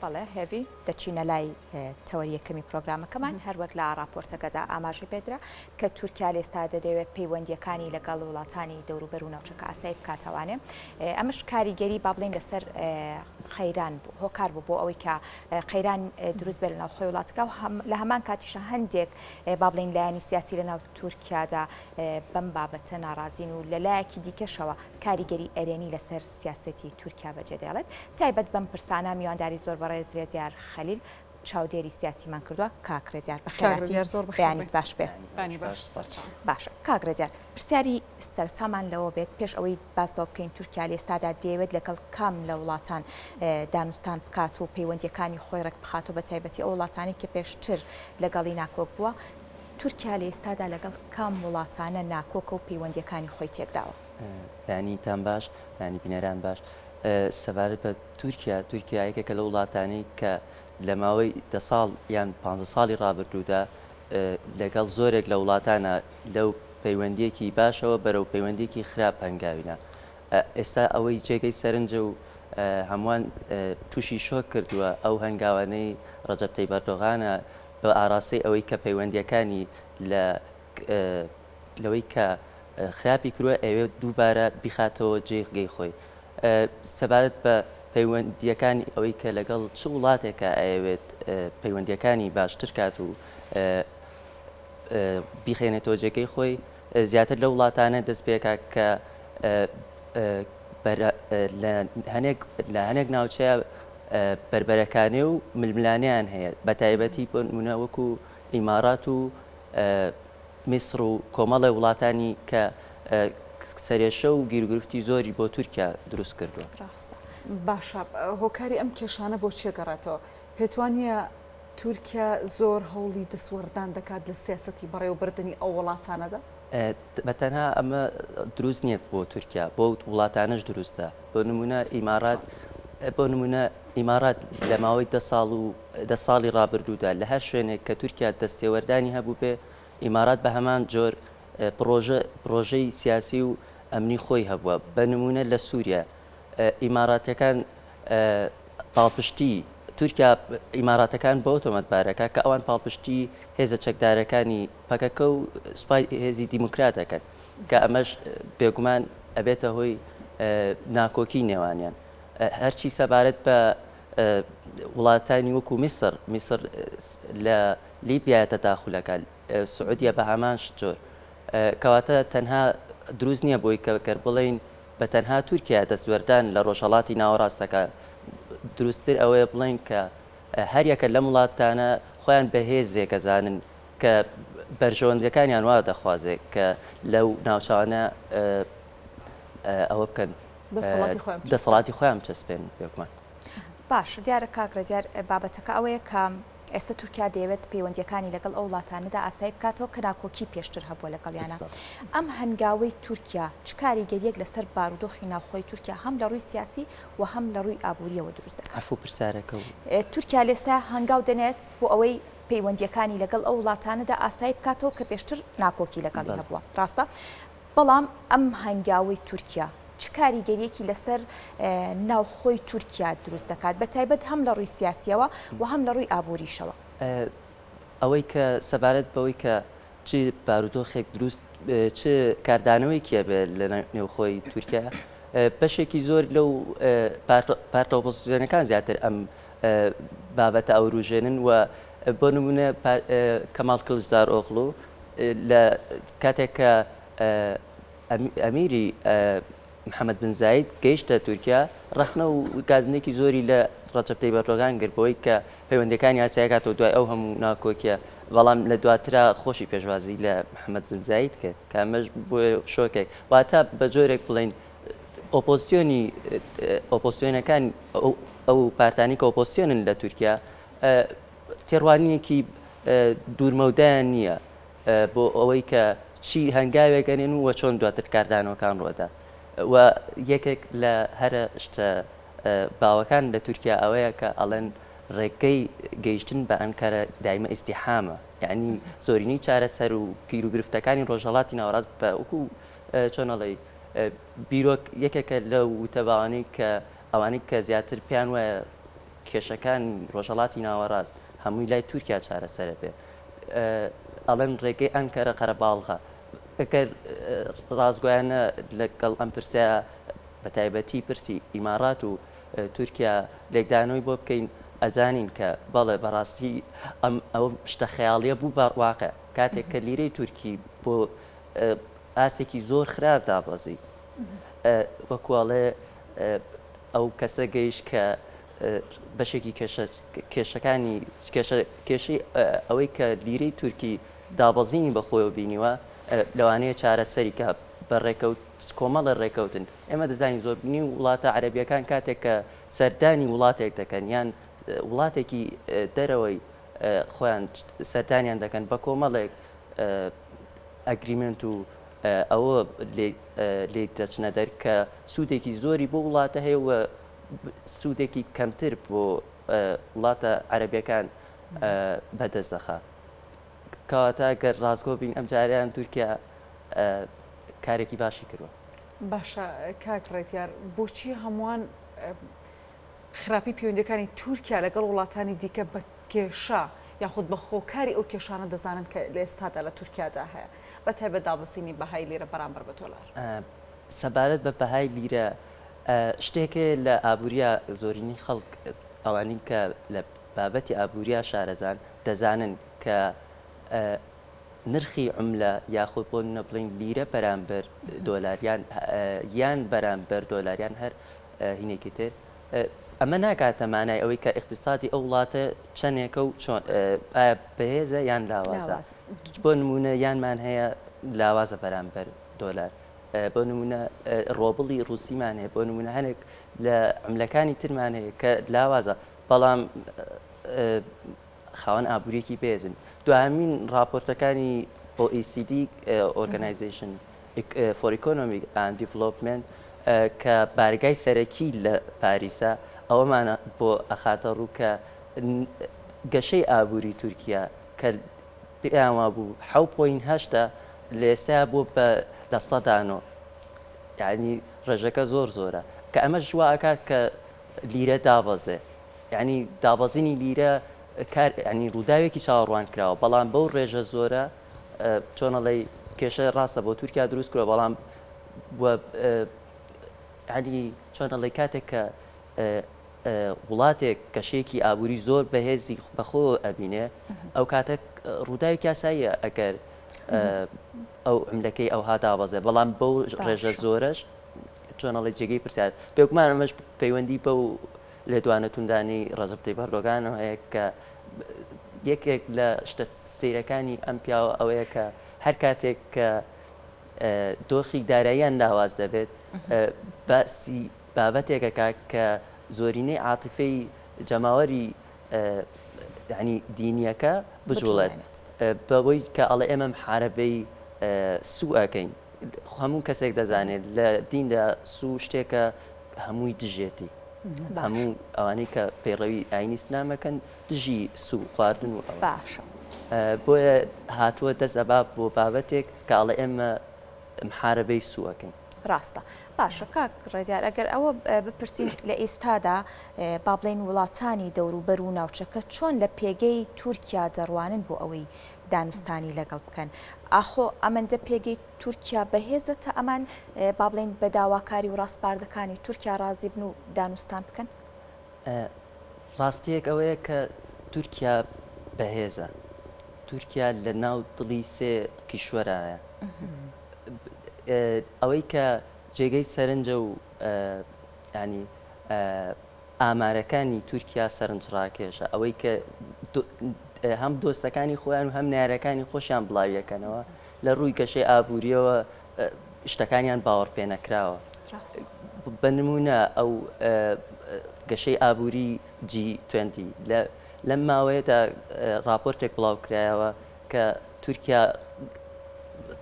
بەڵێ هێوی دەچینە لای تەوەریەکەمی پرۆگرامەکەمان هەروەک لە راپۆرتەکەدا ئاماژەی پێدرا کە تورکیا لێستا دەدەوێت پەیوەندیەکانی لەگەڵ وڵاتانی دەوروبەر و ناوچەکە ئاسایی بکاتەوانێ ئەمەش کاریگەری با بڵێن لەسەر خەیران بوو هۆکار بوو بۆ ئەوەی کە خەیران دروست بێت لە ناوخۆی وڵاتەکە لە هەمان کاتیشە هەندێک با بڵێن لایەنی سیاسی لە ناو تورکیادا بەم بابەتە ناڕازین و لەلایەکی دیکەشەوە کاریگەری ئەرێنی لەسەر سیاسەتی تورکیا بەجێدێڵێت تایبەت بەم پرسانە میوانداری زۆر بەڕێز دیار خەلیل چاودێری سیاسیمان کردووە کاکرێ دیار بەخێراتی زۆر بەیانیت باش بێ باشە کاکرێ دیار پرسیاری سەرتامان لەوە بێت پێش ئەوەی باسەوە بکەین تورکیا لێستادا دەیەوێت لەگەڵ کام لە وڵاتان دانوستان بکات و پەیوەندیەکانی خۆی ڕێک بخاتەوە بە تایبەتی ئەو وڵاتانی کە پێشتر لەگەڵی ناکۆک بووە تورکیا لێستادا لەگەڵ کام وڵاتانە ناکۆکە و پەیوەندیەکانی خۆی تێکداوە ینیتان باش ینی بینەران باش سەبارەت بە تورکیایەکێکە لە وڵاتانەی کە لە ماوەی 10 ساڵ یان 15 ساڵی ڕابردوودا لەگەڵ زۆرێک لە وڵاتانە لەو پەیوەندیەکی باشەوە بەرەو پەیوەندیەکی خراپ هەنگاوینە ئێستا ئەوەی جێگەی سەرنجە و هەمووان تووشی شۆک کردووە ئەو هەنگاوانەی ڕەجەب تەیب ئەردۆغانە بە ئاراستەی ئەوەی کە پەیوەندیەکانی لەوەی کە خراپی کرووە ئەوێ دووبارە بیخاتەوە جێگەی خۆی سەبارەت بە پەیوەندیەکانی ئەوەی کە لەگەڵ چ وڵاتێکە ئەوێت پەیوەندیەکانی باشتر کات و بیخێنێتەوە جێگەی خۆی زیاتر لە وڵاتانە دەست پێکە کە لە هەنێک ناوچەیە بربەرەکانێ و ململانیان هەیە بە تایبەتی بۆ نمونە وەکو ئیمارات و میسر و کۆمەڵی وڵاتانی کە سەرێشە و گیرگرفتی زۆری بۆ تورکیا دروست کردووە باشە هۆکاری ئەم کێشانە بۆ چێگەڕێتەوە پێتوانە تورکیا زۆر هەوڵی دەسوەردان دەکات لە سیاسەتی بەڕێوەبردننی ئەو وڵاتانەدا بەتەنها ئەمە دروست نییە بۆ تورکیا بۆ وڵاتانش دروستە بۆ نمونە ئیمارات لە ماوەی 10 ساڵی ڕابردوودا لە هەر شوێنێک کە تورکیا دەستێوەردانی هەبوو بێ ئیمارات بە هەمان جۆر پرۆژەی سیاسی و ئەمنی خۆی هەبووە بە نمونە لە سووریا ئیماراتەکان پاڵپشتی تورکیا ئیماراتەکان بۆ تۆمەتبارەکە کە ئەوان پاڵپشتی هێزە چەکدارەکانی پەکەکە و سوپای هێزی دیموکراتەکەن کە ئەمەش بێگومان ئەبێتە هۆی ناکۆکی نێوانیان هەرچی سەبارەت بە وڵاتانی وەکو میسر لە لیبیایە تەداخولەکە سعودیە بە هەمان جۆر کەواتە تەنها دروست نییە بۆی کە بڵین بە تەنها تورکیا دەسوەردان لە ڕۆژهەڵاتی ناوەڕاستەکە دروستتر ئەوەیە بڵین کە هەر یەکە لەم وڵاتانە خۆیان بەهێزێک ئەزانن کە بەرژەوەندەکانیان وا دەخوازێت کە لەو ناوچانە ئەوە بکەن دەسەڵاتی خۆیان چەسپێن پێکمان باش دیارە کاکرە دیار بابەتەکە ئەوەیە کە ئێستا تورکیا دەیەوێت پەیوەندیەکانی لەگەڵ ئەو وڵاتانەدا ئاسایی بکاتەوە کە ناکۆکی پێشتر هەبووە لەگەڵیانە ئەم هەنگاوەی تورکیا چ کاریگەریەک لەسەر بارودۆخی ناوخۆی تورکیا هەم لە ڕووی سیاسی و هەم لە ڕووی ئابووریەوە دروست دەکات ئەفو پرسیارەکە تورکیا لێستا هەنگاو دەنێت بۆ ئەوەی پەیوەندیەکانی لەگەڵ ئەو وڵاتانەدا ئاسایی بکاتەوە کە پێشتر ناکۆکی لەگەڵی هەبووە ڕاستە بەڵام ئەم هەنگاوەی تورکیا چ کاریگەریەکی لەسەر ناوخۆی تورکیا دروست دەکات بە تایبەت هەم لە ڕووی سیاسیەوە و هەم لە ڕووی ئابووریشەوە ئەوەی کە سەبارەت بەوەی کە چ بارودۆخێک دروست چ کاردانەوەیکیە بێت لە نێوخۆی تورکیا بەشێکی زۆر لەو پارتە ئۆپۆزیسیۆنەکان زیاتر ئەم بابەتە ئەوروژێنن و بۆ نمونە کەماڵ کلجدار ئۆغڵو لە کاتێک کە ئەمیری محەممەد بن زاید گەیشتە تورکیا ڕخنە و گازنێکی زۆری لە ڕەجەب تەیب ئەردۆغان گربەوەی کە پەیوەندەکانی ئاساییەکاتەوە دوای ئەو هەموو ناکۆکیە بەڵام لە دواترا خۆشی پێشوازی لە محەممەد بن زاید کرد کە ئەمەش بۆ شۆکێک واتە بە جۆرێک بڵین ئۆپۆزیسیۆنەکان ئەو پارتانی کە ئۆپۆزیسیۆنن لە تورکیا تێڕوانینێکی دوورمەودایان نییە بۆ ئەوەی کە چی هەنگاوێکەنێن و چۆن دواتر کاردانەوەکان ڕۆدا و یەکێک لە هەرە شتە باوەکان لە تورکیا ئەوەیە کە ئەڵێن ڕێگەی گەیشتن بە ئەنکارە دایمە ئیسیحامە یعنی زۆرینەی چارەسەر و گیر و گرفتەکانی ڕۆژهەڵاتی ناوەڕاست بە وەکو چۆنەڵی بیرۆک یەکێکە لە وتەباوانەی کە ئەوانەی کە زیاتر پێیان وایە کێشەکان ڕۆژهڵاتی ناوەڕاست هەمووی لای تورکیا چارەسەرە بێ ئەڵێن ڕێگەی ئەنکەرە قەرەباڵغا ئەگەر ڕازگویانە لەگەڵ ئەم پرسیە بە تایبەتی پرسی ئیمارات و تورکیا لێکدانەوەی بۆ بکەین ئەزانین کە بەڵێ بەڕاستی ئەو شتە خەیاڵیە بوو بەڕواقع کاتێک کە لیرەی تورکی بۆ ئاسێکی زۆر خراپ دابەزی وەکوڵێ ئەو کەسە گەیشت کە بەشێکی کێشەکانی کێشەی ئەوەی کە لیرەی تورکی دابەزینی بەخۆیەوە بینیوە لەوانەیە چارەسەری کە بەڕێکەوت کۆمەڵە ڕێکەوتن ئێمە دەزانین زۆر بینی وڵاتە عەرەبیەکان کاتێک کە سەردانی وڵاتێک دەکەن یان وڵاتێکی دەرەوەی خۆیان سەردانیان دەکەن بە کۆمەڵێک ئەگریمنت و ئەوە لێک دەچنە دەرکە سوودێکی زۆری بۆ وڵاتە هەیە و سوودێکی کەمتر بۆ وڵاتە عەرەبیەکان بەدەست دەخات کەواتە گەر ڕازگۆ بین ئەم جاریان تورکیا کارێکی باشی کردووە. باشە کاک ڕێتیار بۆچی هەمووان خراپی پەیوەندیەکانی تورکیا لەگەڵ وڵاتانی دیکە بە کێشە یاخود بە خۆکاری ئەو کێشانە دەزانن کە لە ئێستادا لە تورکیادا هەیە بە تایبەت دابەزینی بەهای لیرە بەرامبەر بە دۆلار سەبارەت بە بەهای لیرە شتێکێ لە ئابووریە زۆرینی خەڵک ئەوانین کە لە بابەتی ئابووریە شارەزان دەزانن کە نرخی عملە یاخود بۆ نەبڵین لیرە بەرامبەر دۆلاریان یان بەرامبەر دۆلاریان هەر هینێکی تر ئەمە ناکاتە مانای ئەوەی کە اقتصادی ئەو وڵاتە چەندێکە و بەهێزە یان لاوازە بۆ نمونە یانمان هەیە لاوازە بەرامبەر دۆلار بۆ نمونە ڕۆبڵی ڕوسیمان هەیە بۆ نمونە هەنێک لە عملەکانی ترمان هەیە کە لاوازە بەڵام خاوەن ئابوووریەکی بێزن دوامین راپۆرتەکانی OECD Organization for Economic and Development کە بارگای سەرەکی لە پاریسە ئەوەمانە بۆ ئەخاتە ڕوو کە گەشەی ئابووری تورکیا کە پێیانوا بوو 7.8 لە ئێستا بۆ بە 100 یعنی ڕێژەکە زۆر زۆرە کە ئەمە ژواکات کە لیرە دابەزێ یعنی دابەزینی لیرە ینی ڕووداوێکی چاوەڕوان کراوە بەڵام بەو ڕێژە زۆرە چۆنەڵی کێشە ڕاستە بۆ تورکیا دروست کرۆ بەڵام ینی چۆنەڵی کاتێک کە وڵاتێک کەشێکی ئابووری زۆر بەهێزی بەخۆ ئەبینێ ئەو کاتێک ڕووداوی کاساییە ئەگەر ئەو عملەکەی ئەوها دابەزێ بەڵام بەو ڕێژە زۆرەش چۆنەڵی جێگەی پرسیار پێکمان ئەمەش پەیوەندی بە و لێدوانەتوندانی ڕەجەب تەیب ئەردۆغانەوە هەیە کە یەکێک لە شتە سیرەکانی ئەم پیاوە ئەوەیە کە هەر کاتێک کە دۆخی داراییان ناواز دەبێت باسی بابەتێکەکە کە زۆرینەی عاتیفەی جەماوەری ینی دینیەکە بجوڵێت بەوەی کە ئەڵێ ئێمە محارەبەی سوء ئەەکەین هەموو کەسێک دەزانێت لە دیندا سوو شتێکە هەمووی دژێتی هەموو ئەوانەی کە پەیڕەوی ئاینی ئیسلامەکەن دژی سوء خواردن و باشە بۆیە هاتووە دەست ئەباب بۆ بابەتێک کە ئەڵێ ئێمە محارەبەی سووەکەین ڕاستە باشە کاک ڕێدیار ئەگەر ئەوە بپرسین لە ئێستادا با بڵێن وڵاتانی دەوروبەر و ناوچەکە چۆن لە پێگەی تورکیا دەڕوانن بۆ ئەوەی دانوستانی لەگەڵ بکەن ئاخۆ ئەمەندە پێگەی تورکیا بەهێزە تا ئەمان با بڵێن بە داواکاری و ڕاستپاردەکانی تورکیا ڕازی بن و دانوستان بکەن ڕاستیەک ئەوەیە کە تورکیا بەهێزە تورکیا لە ناو دڵی سێ کیشوەرایە ئەوەی کە جێگەی سەرنجە و ینی ئامارەکانی تورکیا سەرنجڕاکێشە ئەوەی کە هەم دۆستەکانی خۆیان و هەم نارەکانی خۆشیان بڵاویەکەنەوە لە ڕووی گەشەی ئابوووریەوە شتەکانیان باوەڕ پێ نەکراوە بە نمونە ئەو گەشەی ئابووری G20 لەم ماوەیەدا راپۆرتێک بڵاو کرایەوە کە تورکیا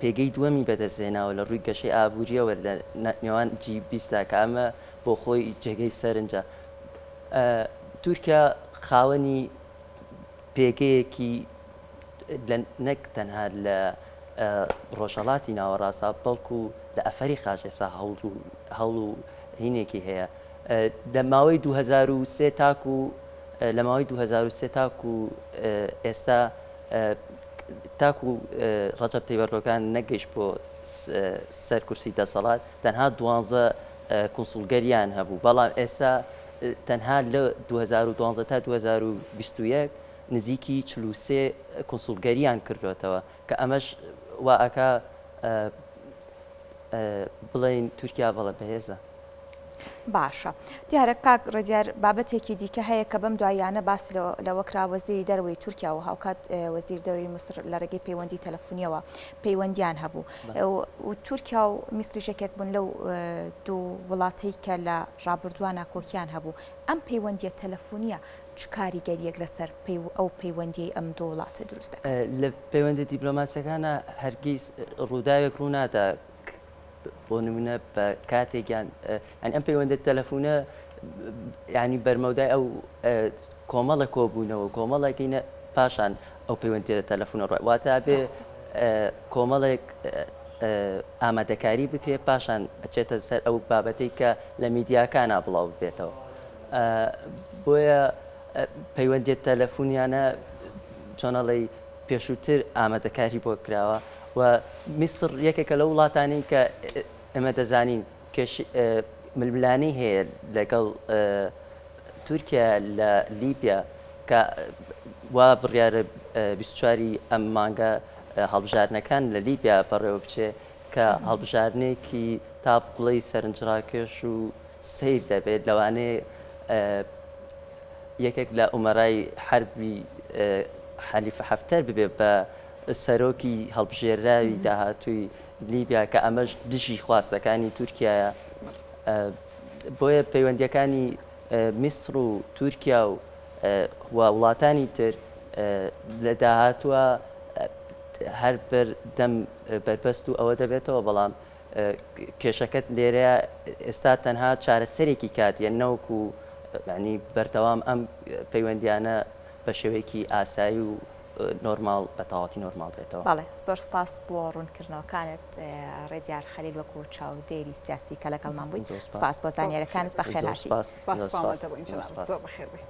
پێگەی دووەمی بەدەستێناوە لە ڕووی گەشەی ئابوووریەوە لە نێوان G20 کە ئەمە بۆ خۆی جێگەی سەرنجە تورکیا خاوەنی پێگەیەکی نەک تەنها لە ڕۆژهەڵاتی ناوەڕاستە بەڵکو لە ئەفەری خاژێسا هەوڵ و هینێکی هەیە لە ماوەی 2003 تاکو لە ماوەی 2023 تاکو ئێستا تاکو ڕەجەب تەیب ئەردۆغان نەگەیشت بۆ سەر کورسی دەسەڵات تەنها 12 کۆنسڵگەریان هەبوو بەڵام ئێستا تەنها لە 2012 تا 2021 نزیکی 43 کۆنسڵگەریان کردوێتەوە کە ئەمەش واکە بڵێن تورکیا بەڵە بەهێزە. باشە دیارە کاک ڕێدیار بابەتێکی دیکە هەیە کە بەم دوایانە باسی لەوە کرا وەزیری دەرەوەی تورکیا و هاوکات وەزیر دەوری میسر لە ڕێگەی پەیوەندی تەلەفۆنیەوە پەیوەندیان هەبوو و تورکیا و میسری یەکێک بوون لەو دوو وڵاتەی کە لە ڕابردووانە کۆکیان هەبوو ئەم پەیوەندیە تەلەفۆنیە چ کاریگەریەک لەسەر ئەو پەیوەندی ئەم دوو وڵاتە دروست دەکات لە پەیوەندی دیپلۆماسیەکانە هەرگیز ڕووداوێک ڕوونادا بۆ نمونە بە کاتێکیان ئەم پەیوەندە تەلەفۆنە ینی بەرمەودای ئەو کۆمەڵە کۆبوونەوە کۆمەڵێکینە پاشان ئەو پەیوەندی تەلەفۆنە ڕۆی واتە بێ کۆمەڵێک ئامادەکاری بکرێت پاشان ئەچێتە سەر ئەو بابەتەی کە لە میدیاکانە بڵاو بێتەوە بۆیە پەیوەندی تەلەفۆنیانە چۆنەڵی پێشووتر ئامادەکاری بۆ کراوە و میسر یەکێکە لە وڵاتانی کە ئێمە دەزانین ململانی هەیە لەگەڵ تورکیا لە لیبیا کە وا بڕیارە 24 ئەم مانگە هەڵبژارنەکان لە لیبیا بەڕێوە بچێ کە هەڵبژارنێکی تا بڵی سەرنجڕاکێش و سیر دەبێت لەوانەیە یەکێک لە ئومەرای حربی حەلیفە حەفتەر ببێ بە سەرۆکی هەڵبژێراوی داهاتووی لیبیا کە ئەمەش دژی خواستەکانی تورکایە بۆیە پەیوەندیەکانی میسر و تورکیا و وڵاتانی تر لە داهاتووە هەر بەردەم بەربەست و ئەوە دەبێتەوە بەڵام کێشەکەت لێرەیە ئێستا تەنها چارەسەرێکی کاتیە نەوەکو ینی بەردەوام ئەم پەیوەندیانە بە شێوەیەکی ئاسایی و نۆرمال بە تەواوەتی نۆرمال بێتەوە. بەڵێ زۆر سپاس بۆ ڕوونکردنەوەکانت ڕێدیار خەلیل وەکو چاودێری سیاسی کە لەگەڵمان بووین سپاس بۆ زانیاریەکانت بەخێر هاتی. سپاس بۆ ئینشاءالله زۆر بەخێر بێ.